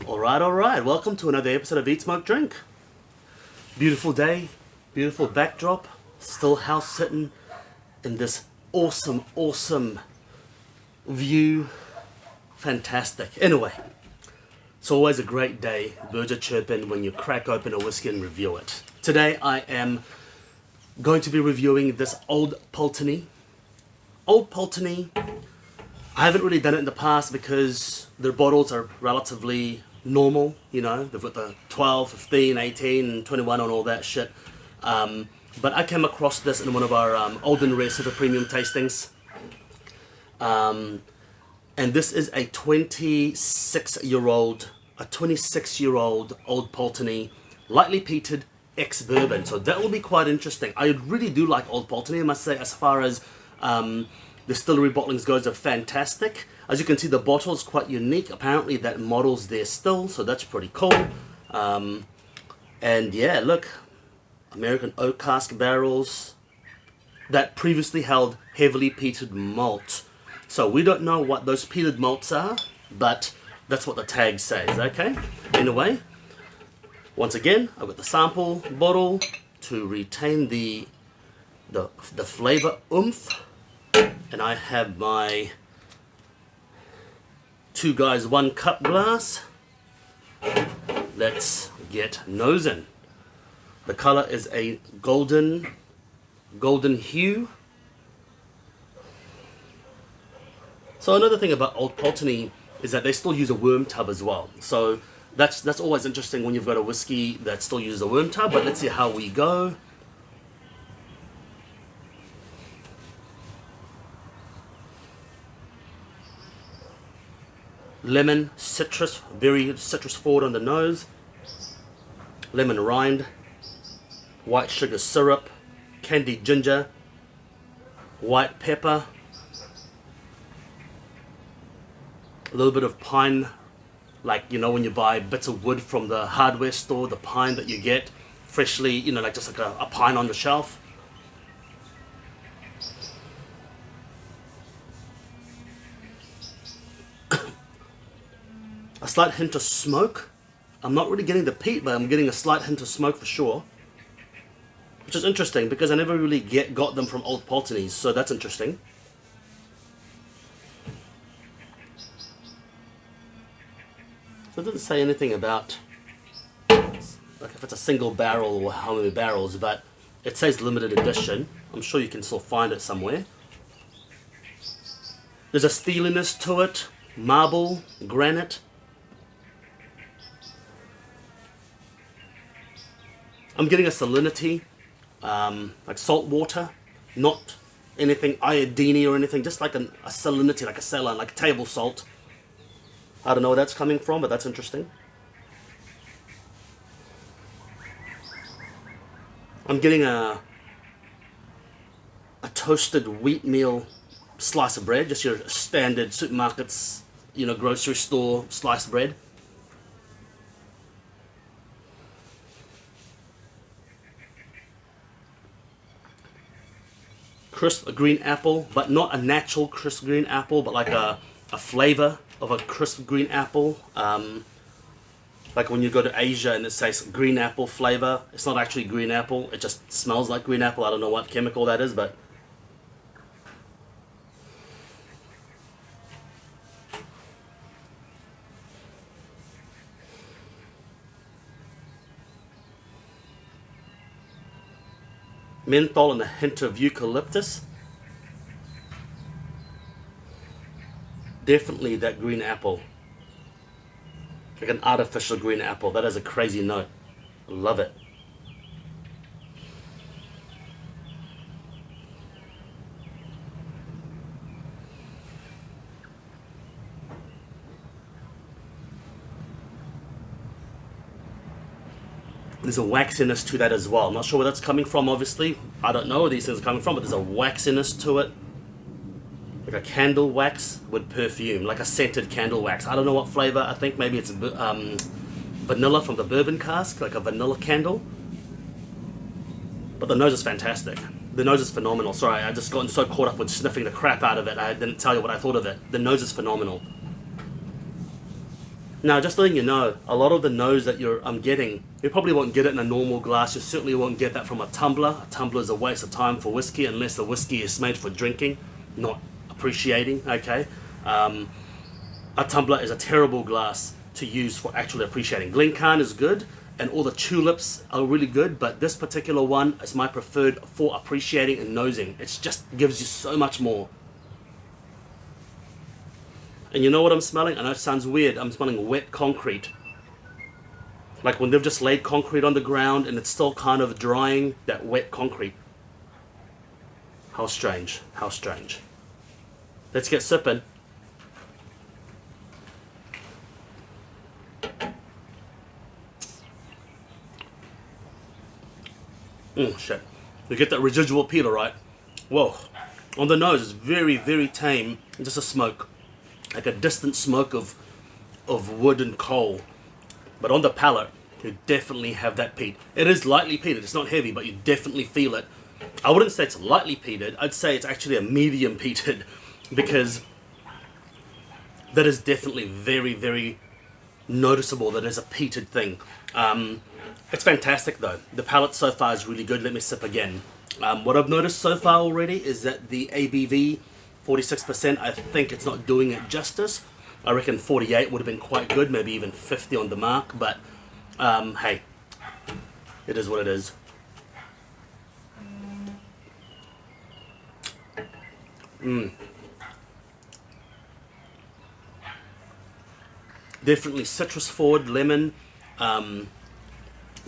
Alright, welcome to another episode of Eat, Smoke, Drink. Beautiful day, beautiful backdrop, still house sitting in this awesome view. Fantastic. Anyway, it's always a great day, birds are chirping when you crack open a whiskey and review it. Today I am going to be reviewing this Old Punteney. Old Punteney, I haven't really done it in the past because their bottles are relatively normal, you know, they've got the 12, 15, 18, 21 and all that shit. But I came across this in one of our Old and Rare Super Premium tastings. And this is a 26-year-old Old Punteney, lightly peated ex-bourbon. So that will be quite interesting. I really do like Old Punteney, I must say, as far as distillery bottlings goes, are fantastic. As you can see, the bottle is quite unique. Apparently that model's there still, so that's pretty cool. And yeah, look, American oak cask barrels that previously held heavily peated malt. So we don't know what those peated malts are, but that's what the tag says, okay? Anyway, once again, I've got the sample bottle to retain the flavor oomph. And I have my 2 guys 1 cup glass. Let's get nosing. The color is a golden hue. So another thing about Old Punteney is that they still use a worm tub as well. So that's always interesting when you've got a whiskey that still uses a worm tub. But let's see how we go. Lemon, citrus, very citrus forward on the nose. Lemon rind, white sugar syrup, candied ginger, white pepper, a little bit of pine, like, you know, when you buy bits of wood from the hardware store, the pine that you get freshly, you know, like just like a pine on the shelf. A slight hint of smoke. I'm not really getting the peat, but I'm getting a slight hint of smoke for sure. Which is interesting because I never really got them from Old Punteneys, so that's interesting. So it doesn't say anything about like if it's a single barrel or how many barrels, but it says limited edition. I'm sure you can still find it somewhere. There's a steeliness to it, marble, granite. I'm getting a salinity, like salt water, not anything iodine or anything, just like a salinity, like a saline, like table salt. I don't know where that's coming from, but that's interesting. I'm getting a toasted wheatmeal slice of bread, just your standard supermarkets, you know, grocery store sliced bread. Crisp green apple, but not a natural crisp green apple, but like a flavor of a crisp green apple. Like when you go to Asia and it says green apple flavor, it's not actually green apple, it just smells like green apple. I don't know what chemical that is, but menthol and a hint of eucalyptus. Definitely that green apple. Like an artificial green apple. That is a crazy note. I love it. There's a waxiness to that as well. I'm not sure where that's coming from, obviously. I don't know where these things are coming from, but there's a waxiness to it. Like a candle wax with perfume, like a scented candle wax. I don't know what flavor. I think maybe it's vanilla from the bourbon cask, like a vanilla candle. But the nose is fantastic. The nose is phenomenal. Sorry, I just gotten so caught up with sniffing the crap out of it. I didn't tell you what I thought of it. The nose is phenomenal. Now, just letting you know, a lot of the nose that I'm getting, you probably won't get it in a normal glass. You certainly won't get that from a tumbler. A tumbler is a waste of time for whiskey unless the whiskey is made for drinking, not appreciating, okay? A tumbler is a terrible glass to use for actually appreciating. Glencairn is good, and all the tulips are really good, but this particular one is my preferred for appreciating and nosing. It just gives you so much more. And you know what I'm smelling? I know it sounds weird. I'm smelling wet concrete. Like when they've just laid concrete on the ground and it's still kind of drying, that wet concrete. How strange. How strange. Let's get sipping. Shit. You get that residual peel, right? Whoa. On the nose, it's very, very tame. Just a smoke. Like a distant smoke of wood and coal. But on the palate, you definitely have that peat. It is lightly peated. It's not heavy, but you definitely feel it. I wouldn't say it's lightly peated. I'd say it's actually a medium peated, because that is definitely very, very noticeable that it's a peated thing. It's fantastic though. The palate so far is really good. Let me sip again. What I've noticed so far already is that the ABV, 46%, I think it's not doing it justice. I reckon 48 would have been quite good, maybe even 50 on the mark, but hey, it is what it is. Definitely citrus forward, lemon,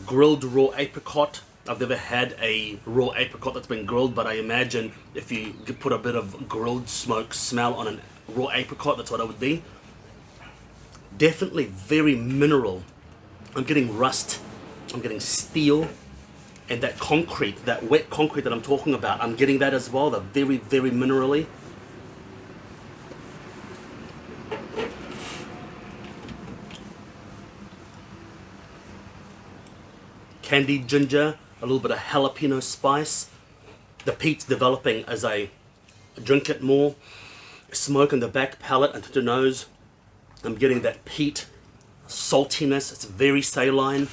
grilled raw apricot. I've never had a raw apricot that's been grilled, but I imagine if you could put a bit of grilled smoke smell on a raw apricot, that's what it would be. Definitely very mineral. I'm getting rust, I'm getting steel, and that concrete, that wet concrete that I'm talking about, I'm getting that as well. They're very, very minerally. Candied ginger, a little bit of jalapeno spice. The peat's developing as I drink it more. Smoke in the back palate and to the nose. I'm getting that peat saltiness. It's very saline.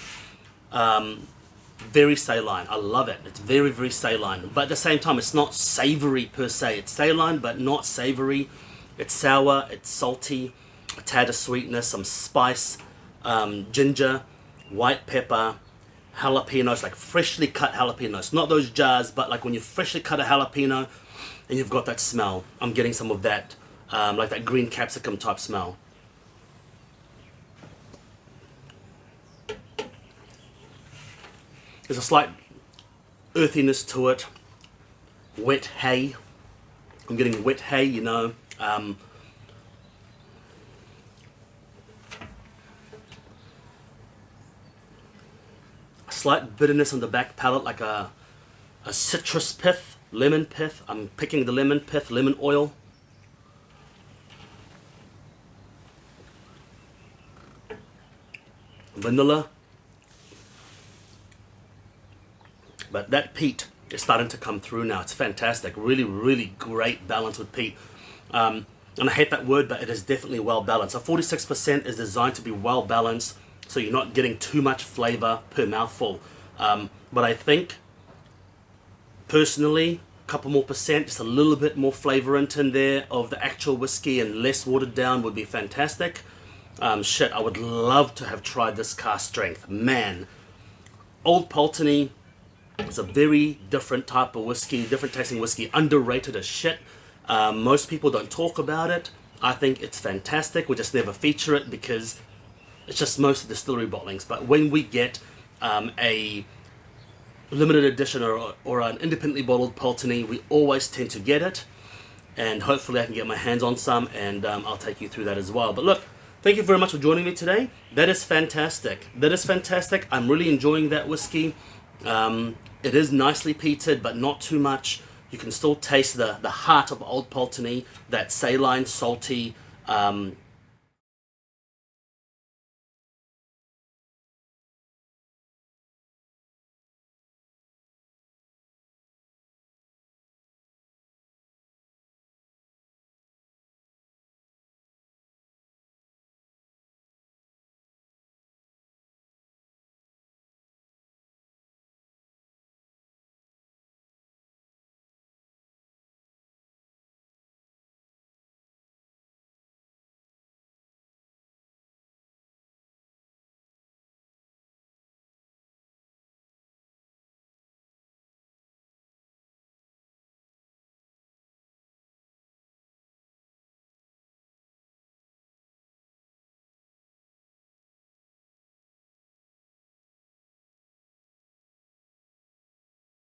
Very saline. I love it. It's very, very saline. But at the same time, it's not savory per se. It's saline, but not savory. It's sour. It's salty. A tad of sweetness, some spice, ginger, white pepper, jalapenos, like freshly cut jalapenos. Not those jars, but like when you freshly cut a jalapeno and you've got that smell. I'm getting some of that, like that green capsicum type smell. There's a slight earthiness to it. Wet hay. I'm getting wet hay, you know. A slight bitterness on the back palate, like a citrus pith, lemon pith. I'm picking the lemon pith, lemon oil. Vanilla. But that peat is starting to come through now. It's fantastic. Really, really great balance with peat. And I hate that word, but it is definitely well balanced. So 46% is designed to be well balanced, so you're not getting too much flavor per mouthful. But I think, personally, a couple more percent, just a little bit more flavor in there of the actual whiskey and less watered down would be fantastic. Shit, I would love to have tried this cask strength. Man, Old Punteney, it's a very different type of whiskey, different tasting whiskey, underrated as shit. Most people don't talk about it. I think it's fantastic. We just never feature it because it's just most of the distillery bottlings. But when we get a limited edition or an independently bottled Pulteney, we always tend to get it. And hopefully I can get my hands on some, and I'll take you through that as well. But look, thank you very much for joining me today. That is fantastic. That is fantastic. I'm really enjoying that whiskey. It is nicely peated, but not too much. You can still taste the heart of Old Punteney, that saline, salty